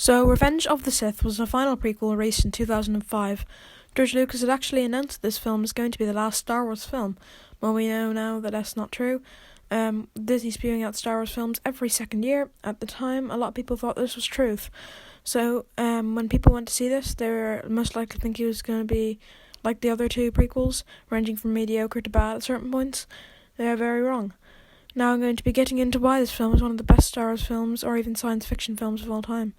So, Revenge of the Sith was the final prequel released in 2005. George Lucas had actually announced this film is going to be the last Star Wars film. Well, we know now that that's not true. Disney's spewing out Star Wars films every second year. At the time, a lot of people thought this was truth. So, when people went to see this, they were most likely thinking it was going to be like the other two prequels, ranging from mediocre to bad at certain points. They are very wrong. Now I'm going to be getting into why this film is one of the best Star Wars films, or even science fiction films of all time.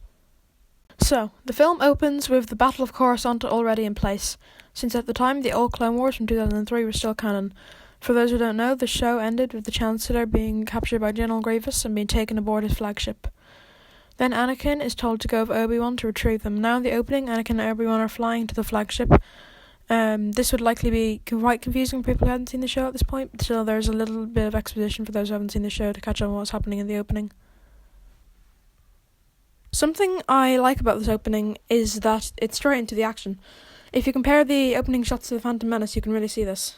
So, the film opens with the Battle of Coruscant already in place, since at the time the old Clone Wars from 2003 were still canon. For those who don't know, the show ended with the Chancellor being captured by General Grievous and being taken aboard his flagship. Then Anakin is told to go with Obi-Wan to retrieve them. Now in the opening, Anakin and Obi-Wan are flying to the flagship. This would likely be quite confusing for people who hadn't seen the show at this point, so there's a little bit of exposition for those who haven't seen the show to catch up on what's happening in the opening. Something I like about this opening is that it's straight into the action. If you compare the opening shots to The Phantom Menace, you can really see this.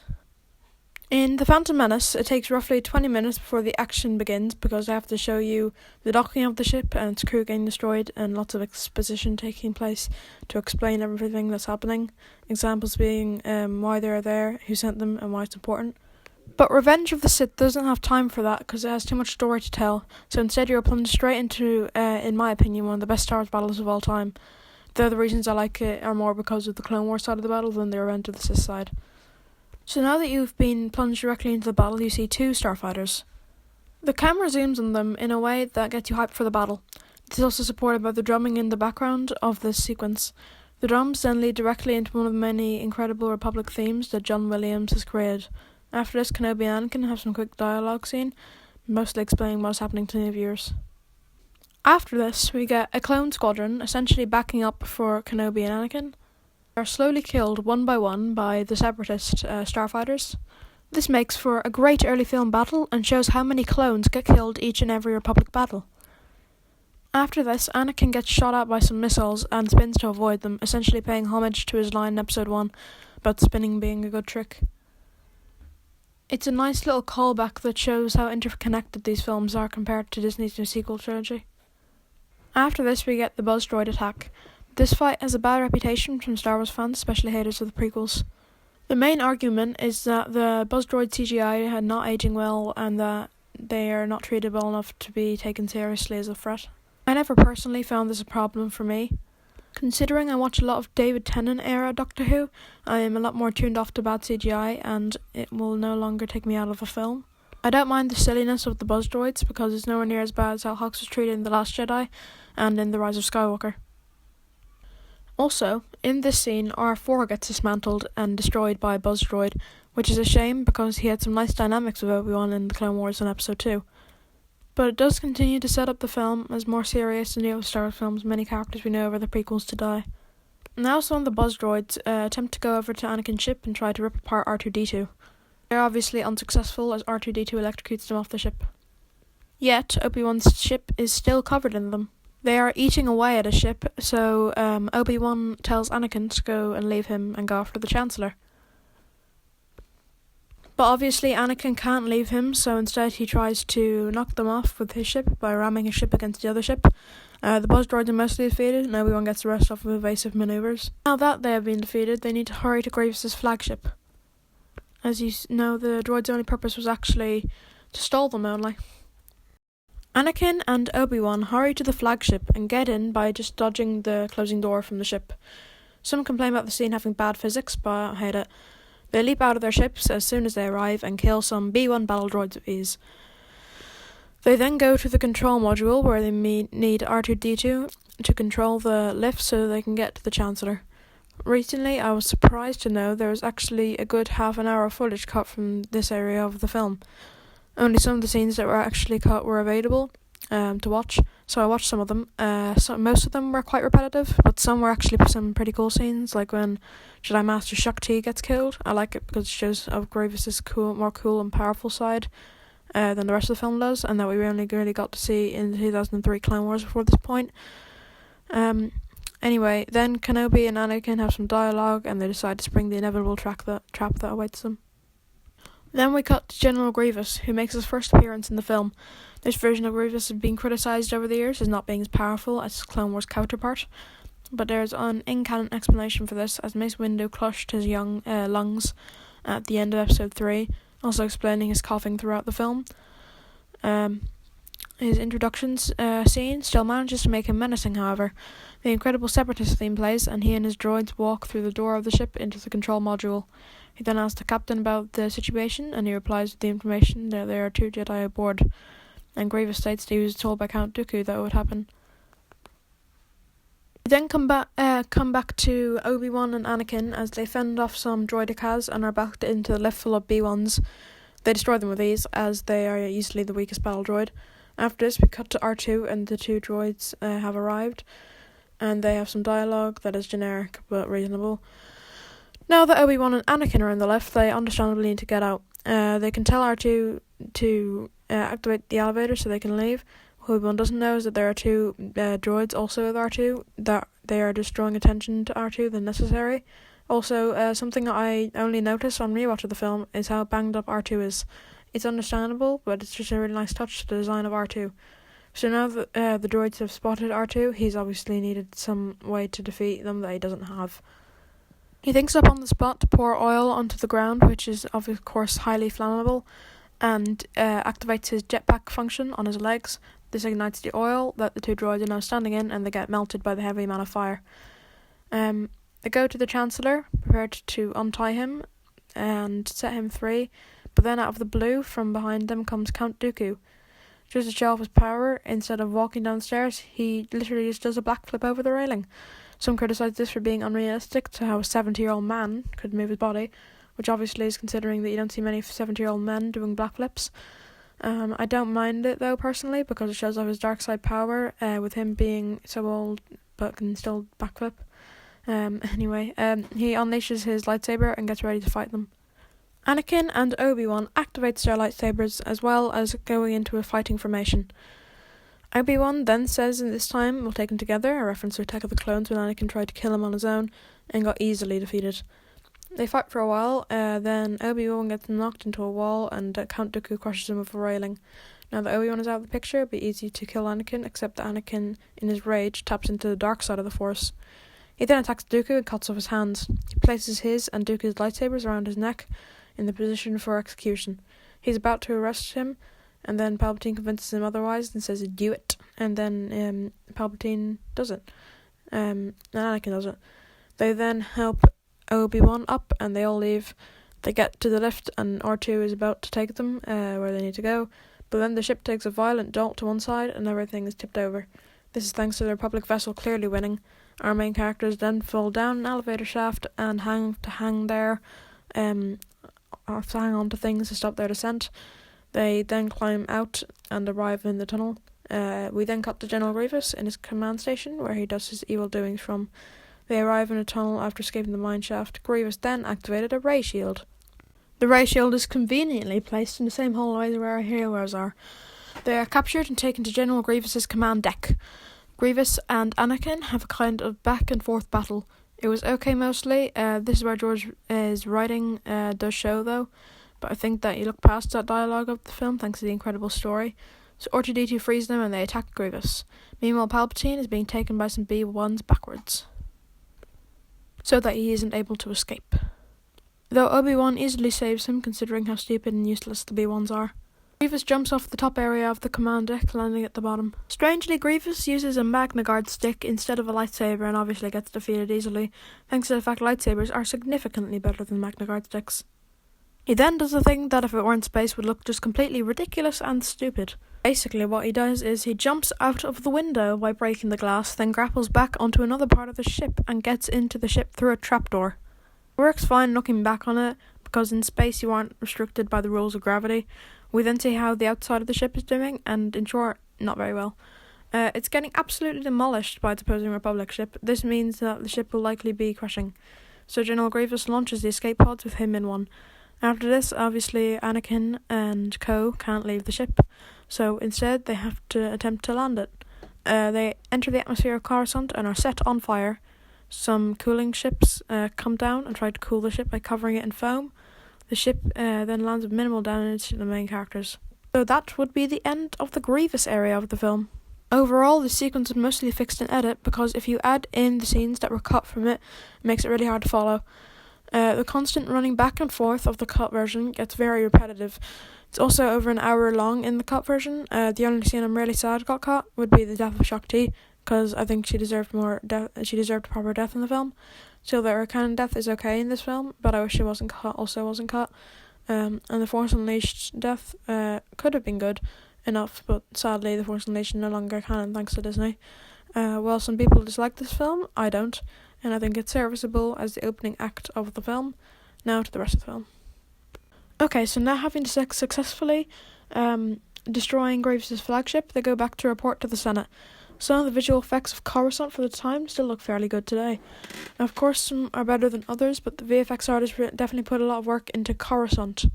In The Phantom Menace, it takes roughly 20 minutes before the action begins because they have to show you the docking of the ship and its crew getting destroyed and lots of exposition taking place to explain everything that's happening. Examples being why they're there, who sent them, and why it's important. But Revenge of the Sith doesn't have time for that because it has too much story to tell, so instead you're plunged straight into, in my opinion, one of the best Star Wars battles of all time. The other reasons I like it are more because of the Clone Wars side of the battle than the Revenge of the Sith side. So now that you've been plunged directly into the battle, you see two starfighters. The camera zooms on them in a way that gets you hyped for the battle. This is also supported by the drumming in the background of this sequence. The drums then lead directly into one of the many incredible Republic themes that John Williams has created. After this, Kenobi and Anakin have some quick dialogue scene, mostly explaining what's happening to new viewers. After this, we get a clone squadron essentially backing up for Kenobi and Anakin. They are slowly killed one by one by the Separatist starfighters. This makes for a great early film battle and shows how many clones get killed each and every Republic battle. After this, Anakin gets shot at by some missiles and spins to avoid them, essentially paying homage to his line in Episode 1 about spinning being a good trick. It's a nice little callback that shows how interconnected these films are compared to Disney's new sequel trilogy. After this, we get the Buzz Droid attack. This fight has a bad reputation from Star Wars fans, especially haters of the prequels. The main argument is that the Buzz Droid CGI are not aging well and that they are not treated well enough to be taken seriously as a threat. I never personally found this a problem for me. Considering I watch a lot of David Tennant era Doctor Who, I am a lot more tuned off to bad CGI and it will no longer take me out of a film. I don't mind the silliness of the Buzz Droids because it's nowhere near as bad as how Hux was treated in The Last Jedi and in The Rise of Skywalker. Also, in this scene, R4 gets dismantled and destroyed by a Buzz Droid, which is a shame because he had some nice dynamics with Obi-Wan in the Clone Wars in Episode 2. But it does continue to set up the film as more serious than the other Star Wars films, many characters we know over the prequels to die. Now some of the Buzz Droids attempt to go over to Anakin's ship and try to rip apart R2-D2. They're obviously unsuccessful as R2-D2 electrocutes them off the ship. Yet, Obi-Wan's ship is still covered in them. They are eating away at his ship, so Obi-Wan tells Anakin to go and leave him and go after the Chancellor. But obviously Anakin can't leave him, so instead he tries to knock them off with his ship by ramming his ship against the other ship. The Buzz Droids are mostly defeated, and Obi-Wan gets the rest off with evasive manoeuvres. Now that they have been defeated, they need to hurry to Grievous' flagship. As you know, the droid's only purpose was actually to stall them only. Anakin and Obi-Wan hurry to the flagship and get in by just dodging the closing door from the ship. Some complain about the scene having bad physics, but I don't hate it. They leap out of their ships as soon as they arrive and kill some B-1 battle droids with ease. They then go to the control module where they need R2-D2 to control the lift so they can get to the Chancellor. Recently, I was surprised to know there was actually a good half an hour of footage cut from this area of the film. Only some of the scenes that were actually cut were available to watch, so I watched some of them. Most of them were quite repetitive, but some were actually some pretty cool scenes, like when Jedi Master Shakti gets killed. I like it because it shows Grievous' more cool and powerful side than the rest of the film does, and that we only really got to see in the 2003 Clone Wars before this point. Anyway, then Kenobi and Anakin have some dialogue, and they decide to spring the inevitable trap that awaits them. Then we cut to General Grievous, who makes his first appearance in the film. This version of Grievous has been criticised over the years as not being as powerful as his Clone Wars counterpart, but there's an in-canon explanation for this, as Mace Windu clutched his young lungs at the end of Episode 3, also explaining his coughing throughout the film. His introductions scene still manages to make him menacing, however. The incredible Separatist theme plays, and he and his droids walk through the door of the ship into the control module. He then asks the captain about the situation, and he replies with the information that there are 2 Jedi aboard, and Grievous states that he was told by Count Dooku that it would happen. We then come back to Obi-Wan and Anakin as they fend off some droidicas and are backed into the lift full of B-1s. They destroy them with ease, as they are easily the weakest battle droid. After this, we cut to R2, and the 2 droids have arrived, and they have some dialogue that is generic but reasonable. Now that Obi-Wan and Anakin are in the lift, they understandably need to get out. They can tell R2 to activate the elevator so they can leave. What Obi-Wan doesn't know is that there are 2 droids also with R2, that they are just drawing attention to R2 than necessary. Also, something I only noticed on rewatch of the film is how banged up R2 is. It's understandable, but it's just a really nice touch to the design of R2. So now that the droids have spotted R2, he's obviously needed some way to defeat them that he doesn't have. He thinks up on the spot to pour oil onto the ground, which is of course highly flammable, and activates his jetpack function on his legs. This ignites the oil that the 2 droids are now standing in, and they get melted by the heavy amount of fire. They go to the Chancellor, prepared to untie him and set him free, but then out of the blue, from behind them comes Count Dooku. Just to show off his power, instead of walking downstairs, he literally just does a backflip over the railing. Some criticise this for being unrealistic to how a 70-year-old man could move his body, which obviously is considering that you don't see many 70-year-old men doing backflips. I don't mind it though personally, because it shows off his dark side power, with him being so old but can still backflip. Anyway, he unleashes his lightsaber and gets ready to fight them. Anakin and Obi-Wan activate their lightsabers as well as going into a fighting formation. Obi-Wan then says in this time we'll take them together, a reference to Attack of the Clones when Anakin tried to kill him on his own and got easily defeated. They fight for a while, then Obi-Wan gets knocked into a wall and Count Dooku crushes him with a railing. Now that Obi-Wan is out of the picture, it'd be easy to kill Anakin, except that Anakin, in his rage, taps into the dark side of the Force. He then attacks Dooku and cuts off his hands. He places his and Dooku's lightsabers around his neck in the position for execution. He's about to arrest him, and then Palpatine convinces him otherwise and says, "Do it." And then Palpatine does it. And Anakin does it. They then help Obi-Wan up, and they all leave. They get to the lift, and R2 is about to take them where they need to go. But then the ship takes a violent jolt to one side, and everything is tipped over. This is thanks to the Republic vessel clearly winning. Our main characters then fall down an elevator shaft and hang there, or hang on to things to stop their descent. They then climb out and arrive in the tunnel. We then cut to General Grievous in his command station, where he does his evil doings from. They arrive in a tunnel after escaping the mine shaft. Grievous then activated a ray shield. The ray shield is conveniently placed in the same hallways where our heroes are. They are captured and taken to General Grievous's command deck. Grievous and Anakin have a kind of back and forth battle. It was okay mostly. This is where George's writing does show though, but I think that you look past that dialogue of the film thanks to the incredible story. So R2-D2 frees them and they attack Grievous. Meanwhile, Palpatine is being taken by some B-1s backwards, so that he isn't able to escape. Though Obi-Wan easily saves him considering how stupid and useless the B-1s are. Grievous jumps off the top area of the command deck, landing at the bottom. Strangely, Grievous uses a Magna Guard stick instead of a lightsaber and obviously gets defeated easily, thanks to the fact lightsabers are significantly better than Magna Guard sticks. He then does a thing that if it weren't space would look just completely ridiculous and stupid. Basically what he does is he jumps out of the window by breaking the glass, then grapples back onto another part of the ship and gets into the ship through a trapdoor. It works fine looking back on it, because in space you aren't restricted by the rules of gravity. We then see how the outside of the ship is doing, and in short, not very well. It's getting absolutely demolished by the opposing Republic ship. This means that the ship will likely be crashing. So General Grievous launches the escape pods with him in one. After this, obviously Anakin and co can't leave the ship, so instead they have to attempt to land it. They enter the atmosphere of Coruscant and are set on fire. Some cooling ships come down and try to cool the ship by covering it in foam. The ship then lands with minimal damage to the main characters. So that would be the end of the Grievous area of the film. Overall, the sequence is mostly fixed in edit because if you add in the scenes that were cut from it, it makes it really hard to follow. The constant running back and forth of the cut version gets very repetitive. It's also over an hour long in the cut version. The only scene I'm really sad got cut would be the death of Shakti, because I think she deserved she deserved a proper death in the film. So her canon death is okay in this film, but I wish it wasn't cut. And the Force Unleashed death could have been good enough, but sadly the Force Unleashed no longer canon thanks to Disney. While some people dislike this film, I don't, and I think it's serviceable as the opening act of the film. Now to the rest of the film. Okay, so now having successfully destroying Grievous' flagship, they go back to report to the Senate. Some of the visual effects of Coruscant for the time still look fairly good today. Now, of course, some are better than others, but the VFX artists definitely put a lot of work into Coruscant.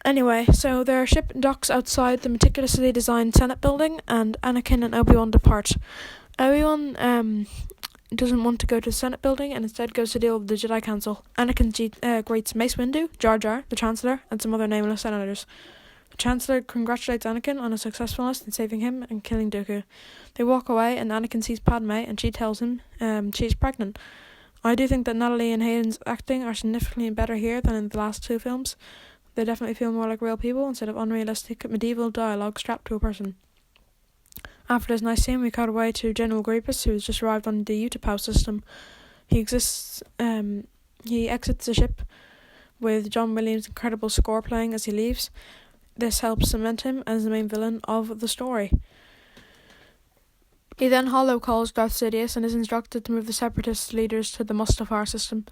Anyway, so their ship docks outside the meticulously designed Senate building, and Anakin and Obi-Wan depart. Obi-Wan doesn't want to go to the Senate building and instead goes to deal with the Jedi Council. Anakin greets Mace Windu, Jar Jar, the Chancellor, and some other nameless senators. The Chancellor congratulates Anakin on his successfulness in saving him and killing Dooku. They walk away and Anakin sees Padme and she tells him she's pregnant. I do think that Natalie and Hayden's acting are significantly better here than in the last two films. They definitely feel more like real people instead of unrealistic medieval dialogue strapped to a person. After this nice scene, we cut away to General Grievous, who has just arrived on the Utapau system. He exits the ship with John Williams' incredible score playing as he leaves. This helps cement him as the main villain of the story. He then hollow calls Darth Sidious and is instructed to move the Separatist leaders to the Mustafar system.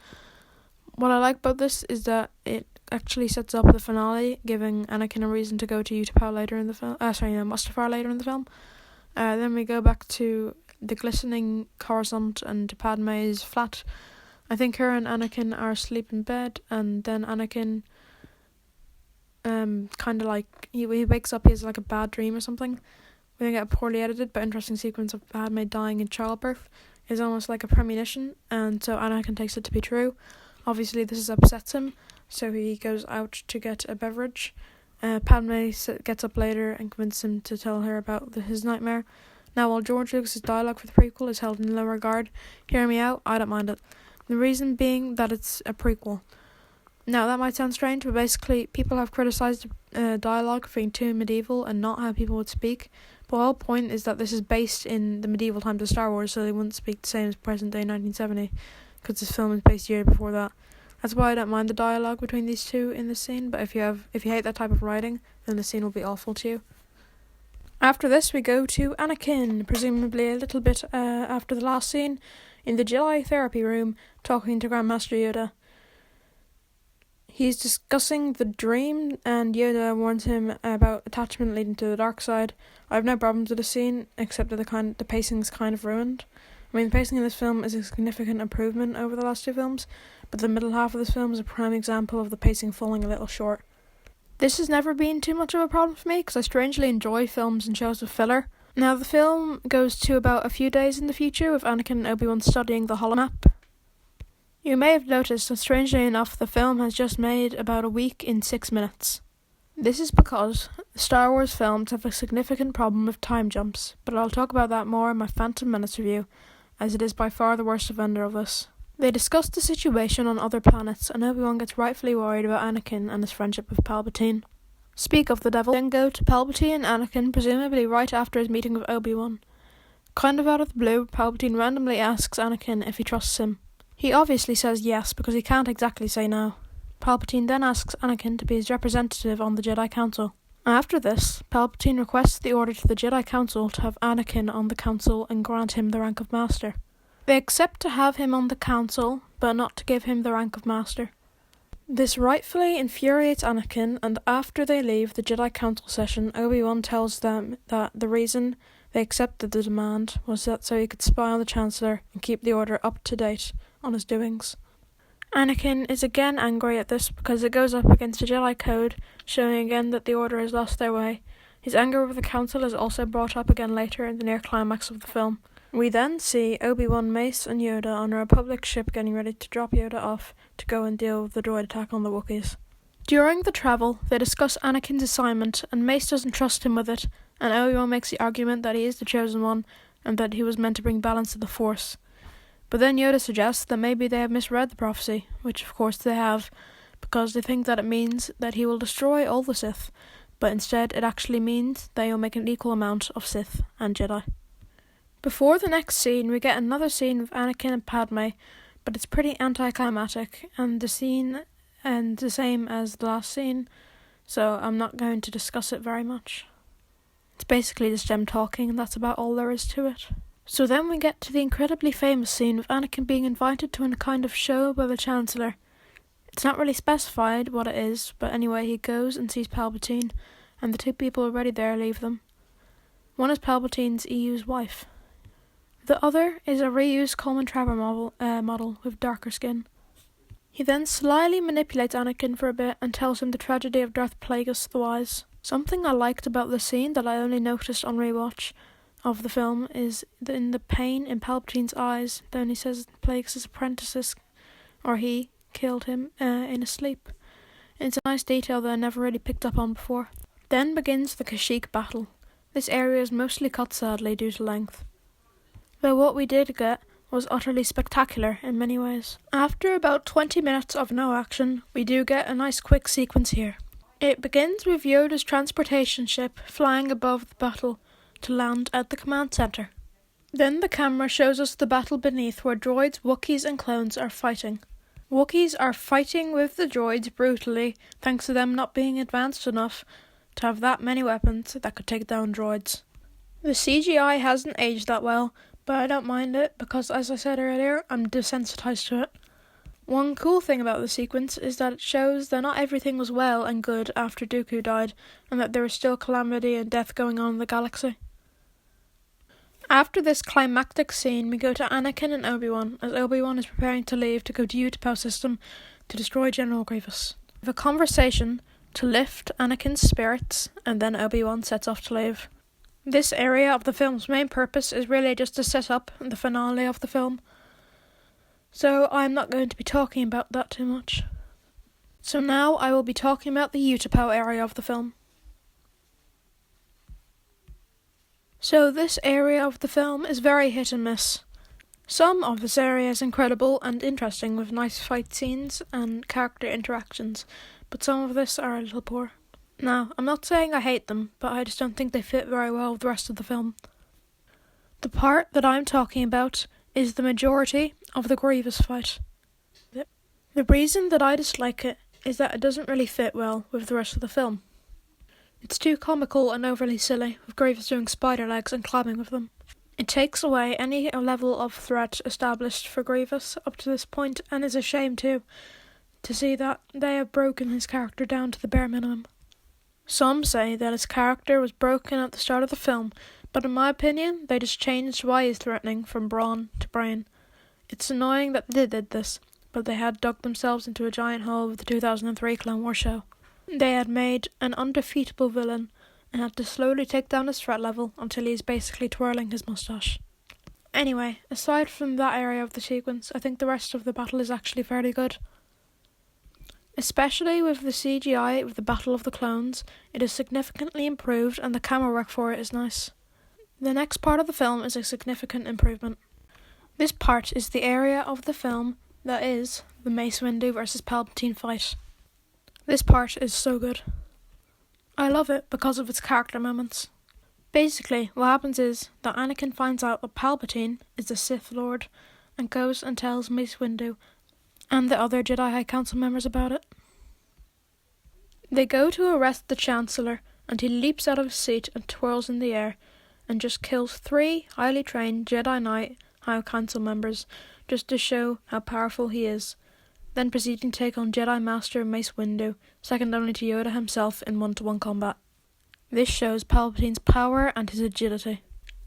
What I like about this is that it actually sets up the finale, giving Anakin a reason to go to Utapau later in the film. Mustafar later in the film. Then we go back to the glistening Coruscant and Padme's flat. I think her and Anakin are asleep in bed, and then Anakin kind of like he wakes up, he has like a bad dream or something. We then get a poorly edited but interesting sequence of Padme dying in childbirth. It's almost like a premonition, and so Anakin takes it to be true. Obviously this upsets him, so he goes out to get a beverage. Padme gets up later and convinces him to tell her about his nightmare. Now, while George Lucas' dialogue for the prequel is held in low regard, hear me out, I don't mind it. The reason being that it's a prequel. Now, that might sound strange, but basically, people have criticised dialogue for being too medieval and not how people would speak. But the whole point is that this is based in the medieval times of Star Wars, so they wouldn't speak the same as present day 1970, because this film is based a year before that. That's why I don't mind the dialogue between these two in this scene, but if you hate that type of writing, then the scene will be awful to you. After this, we go to Anakin, presumably a little bit after the last scene, in the Jedi therapy room, talking to Grandmaster Yoda. He's discussing the dream, and Yoda warns him about attachment leading to the dark side. I have no problems with the scene, except that the pacing's kind of ruined. I mean, the pacing in this film is a significant improvement over the last two films, but the middle half of this film is a prime example of the pacing falling a little short. This has never been too much of a problem for me, because I strangely enjoy films and shows with filler. Now, the film goes to about a few days in the future, with Anakin and Obi-Wan studying the holomap. You may have noticed that, strangely enough, the film has just made about a week in 6 minutes. This is because Star Wars films have a significant problem with time jumps, but I'll talk about that more in my Phantom Menace review, as it is by far the worst offender of this. They discuss the situation on other planets, and Obi-Wan gets rightfully worried about Anakin and his friendship with Palpatine. Speak of the devil, then go to Palpatine and Anakin, presumably right after his meeting with Obi-Wan. Kind of out of the blue, Palpatine randomly asks Anakin if he trusts him. He obviously says yes, because he can't exactly say no. Palpatine then asks Anakin to be his representative on the Jedi Council. After this, Palpatine requests the order to the Jedi Council to have Anakin on the council and grant him the rank of Master. They accept to have him on the council, but not to give him the rank of Master. This rightfully infuriates Anakin, and after they leave the Jedi Council session, Obi-Wan tells them that the reason they accepted the demand was that so he could spy on the Chancellor and keep the Order up to date on his doings. Anakin is again angry at this because it goes up against the Jedi Code, showing again that the Order has lost their way. His anger over the Council is also brought up again later in the near climax of the film. We then see Obi-Wan, Mace and Yoda on a Republic ship getting ready to drop Yoda off to go and deal with the droid attack on the Wookiees. During the travel, they discuss Anakin's assignment and Mace doesn't trust him with it, and Obi-Wan makes the argument that he is the chosen one and that he was meant to bring balance to the Force. But then Yoda suggests that maybe they have misread the prophecy, which of course they have, because they think that it means that he will destroy all the Sith, but instead it actually means that he will make an equal amount of Sith and Jedi. Before the next scene, we get another scene with Anakin and Padme, but it's pretty anticlimactic, and the scene ends the same as the last scene, so I'm not going to discuss it very much. It's basically just them talking, and that's about all there is to it. So then we get to the incredibly famous scene with Anakin being invited to a kind of show by the Chancellor. It's not really specified what it is, but anyway, he goes and sees Palpatine, and the two people already there leave them. One is Palpatine's EU's wife. The other is a reused Coleman Trevor model with darker skin. He then slyly manipulates Anakin for a bit and tells him the tragedy of Darth Plagueis the Wise. Something I liked about the scene that I only noticed on rewatch of the film is in the pain in Palpatine's eyes when he says Plagueis' apprentices, or he, killed him in his sleep. It's a nice detail that I never really picked up on before. Then begins the Kashyyyk battle. This area is mostly cut sadly due to length, though what we did get was utterly spectacular in many ways. After about 20 minutes of no action, we do get a nice quick sequence here. It begins with Yoda's transportation ship flying above the battle to land at the command centre. Then the camera shows us the battle beneath where droids, Wookiees and clones are fighting. Wookiees are fighting with the droids brutally thanks to them not being advanced enough to have that many weapons that could take down droids. The CGI hasn't aged that well, but I don't mind it because, as I said earlier, I'm desensitized to it. One cool thing about the sequence is that it shows that not everything was well and good after Dooku died, and that there is still calamity and death going on in the galaxy. After this climactic scene, we go to Anakin and Obi-Wan, as Obi-Wan is preparing to leave to go to Utapau system to destroy General Grievous. We have a conversation to lift Anakin's spirits, and then Obi-Wan sets off to leave. This area of the film's main purpose is really just to set up the finale of the film, so I'm not going to be talking about that too much. So now I will be talking about the Utapau area of the film. So this area of the film is very hit and miss. Some of this area is incredible and interesting with nice fight scenes and character interactions, but some of this are a little poor. Now, I'm not saying I hate them, but I just don't think they fit very well with the rest of the film. The part that I'm talking about is the majority of the Grievous fight. The reason that I dislike it is that it doesn't really fit well with the rest of the film. It's too comical and overly silly, with Grievous doing spider legs and clapping with them. It takes away any level of threat established for Grievous up to this point, and is a shame too, to see that they have broken his character down to the bare minimum. Some say that his character was broken at the start of the film, but in my opinion, they just changed why he's threatening from brawn to brain. It's annoying that they did this, but they had dug themselves into a giant hole with the 2003 Clone Wars show. They had made an undefeatable villain and had to slowly take down his threat level until he's basically twirling his moustache. Anyway, aside from that area of the sequence, I think the rest of the battle is actually fairly good. Especially with the CGI with the Battle of the Clones, it is significantly improved and the camera work for it is nice. The next part of the film is a significant improvement. This part is the area of the film that is the Mace Windu versus Palpatine fight. This part is so good. I love it because of its character moments. Basically, what happens is that Anakin finds out that Palpatine is the Sith Lord and goes and tells Mace Windu and the other Jedi High Council members about it. They go to arrest the Chancellor, and he leaps out of his seat and twirls in the air and just kills 3 highly trained Jedi Knight High Council members just to show how powerful he is, then proceeding to take on Jedi Master Mace Windu, second only to Yoda himself in one-to-one combat. This shows Palpatine's power and his agility.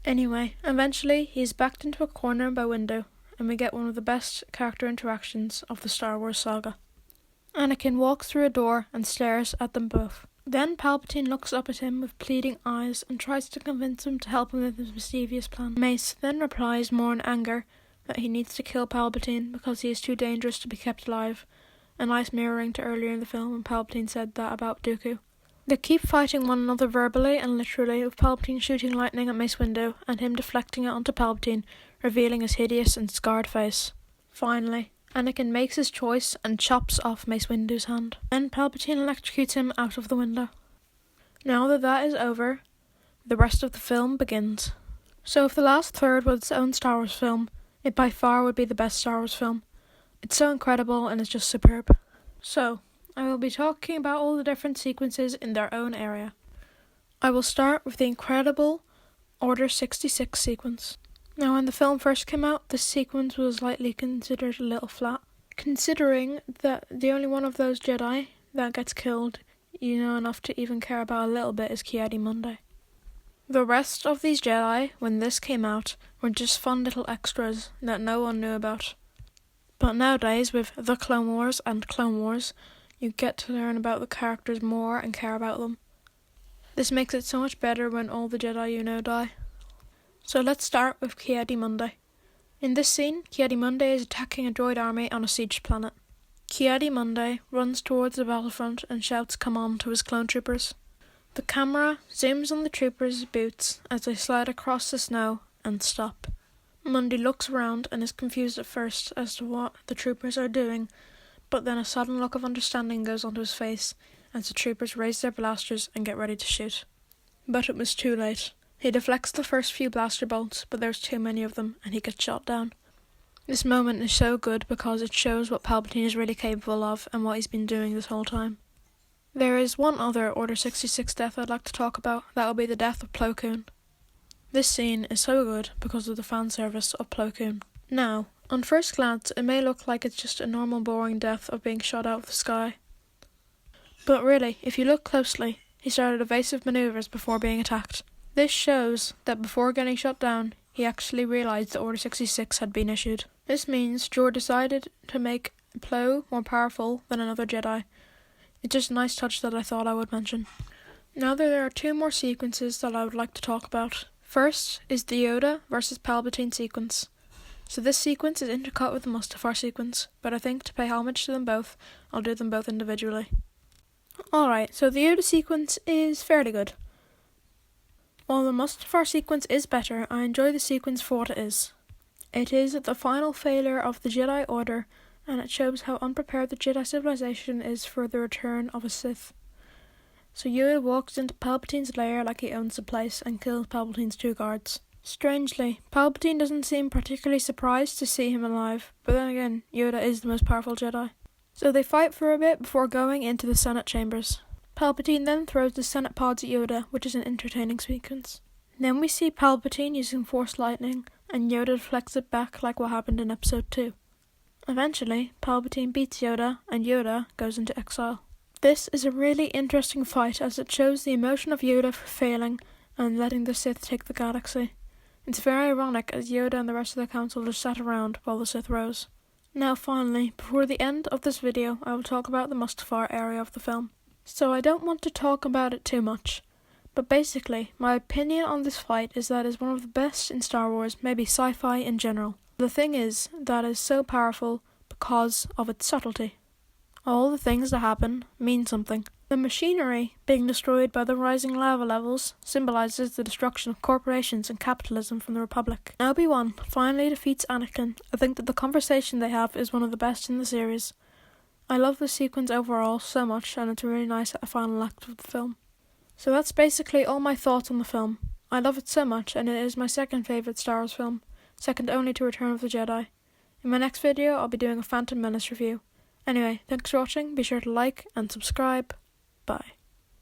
Anyway, eventually he is backed into a corner by Windu, and we get one of the best character interactions of the Star Wars saga. Anakin walks through a door and stares at them both. Then Palpatine looks up at him with pleading eyes and tries to convince him to help him with his mischievous plan. Mace then replies more in anger that he needs to kill Palpatine because he is too dangerous to be kept alive, a nice mirroring to earlier in the film when Palpatine said that about Dooku. They keep fighting one another verbally and literally, with Palpatine shooting lightning at Mace Windu and him deflecting it onto Palpatine, revealing his hideous and scarred face. Finally, Anakin makes his choice and chops off Mace Windu's hand. Then Palpatine electrocutes him out of the window. Now that is over, the rest of the film begins. So if the last third was its own Star Wars film, it by far would be the best Star Wars film. It's so incredible and it's just superb. So, I will be talking about all the different sequences in their own area. I will start with the incredible Order 66 sequence. Now, when the film first came out, this sequence was lightly considered a little flat, considering that the only one of those Jedi that gets killed, you know enough to even care about a little bit, is Ki-Adi-Mundi. The rest of these Jedi, when this came out, were just fun little extras that no one knew about. But nowadays, with The Clone Wars and Clone Wars, you get to learn about the characters more and care about them. This makes it so much better when all the Jedi you know die. So let's start with Ki-Adi-Mundi. In this scene, Ki-Adi-Mundi is attacking a droid army on a siege planet. Ki-Adi-Mundi runs towards the battlefront and shouts "come on" to his clone troopers. The camera zooms on the troopers' boots as they slide across the snow and stop. Mundi looks around and is confused at first as to what the troopers are doing, but then a sudden look of understanding goes onto his face as the troopers raise their blasters and get ready to shoot. But it was too late. He deflects the first few blaster bolts, but there's too many of them and he gets shot down. This moment is so good because it shows what Palpatine is really capable of and what he's been doing this whole time. There is one other Order 66 death I'd like to talk about. That will be the death of Plo Koon. This scene is so good because of the fan service of Plo Koon. Now, on first glance, it may look like it's just a normal boring death of being shot out of the sky. But really, if you look closely, he started evasive maneuvers before being attacked. This shows that before getting shot down, he actually realised that Order 66 had been issued. This means George decided to make Plo more powerful than another Jedi. It's just a nice touch that I thought I would mention. Now there are two more sequences that I would like to talk about. First is the Yoda versus Palpatine sequence. So this sequence is intercut with the Mustafar sequence, but I think to pay homage to them both, I'll do them both individually. Alright, so the Yoda sequence is fairly good. While the Mustafar sequence is better, I enjoy the sequence for what it is. It is the final failure of the Jedi Order, and it shows how unprepared the Jedi civilization is for the return of a Sith. So Yoda walks into Palpatine's lair like he owns the place and kills Palpatine's two guards. Strangely, Palpatine doesn't seem particularly surprised to see him alive, but then again, Yoda is the most powerful Jedi. So they fight for a bit before going into the Senate chambers. Palpatine then throws the Senate pods at Yoda, which is an entertaining sequence. Then we see Palpatine using Force Lightning, and Yoda deflects it back like what happened in Episode 2. Eventually, Palpatine beats Yoda, and Yoda goes into exile. This is a really interesting fight as it shows the emotion of Yoda for failing and letting the Sith take the galaxy. It's very ironic as Yoda and the rest of the council just sat around while the Sith rose. Now finally, before the end of this video, I will talk about the Mustafar area of the film. So I don't want to talk about it too much, but basically, my opinion on this fight is that it's one of the best in Star Wars, maybe sci-fi in general. The thing is, that is so powerful because of its subtlety. All the things that happen mean something. The machinery being destroyed by the rising lava levels symbolises the destruction of corporations and capitalism from the Republic. Obi-Wan finally defeats Anakin. I think that the conversation they have is one of the best in the series. I love the sequence overall so much, and it's a really nice final act of the film. So that's basically all my thoughts on the film. I love it so much, and it is my second favourite Star Wars film, second only to Return of the Jedi. In my next video, I'll be doing a Phantom Menace review. Anyway, thanks for watching, be sure to like and subscribe. Bye.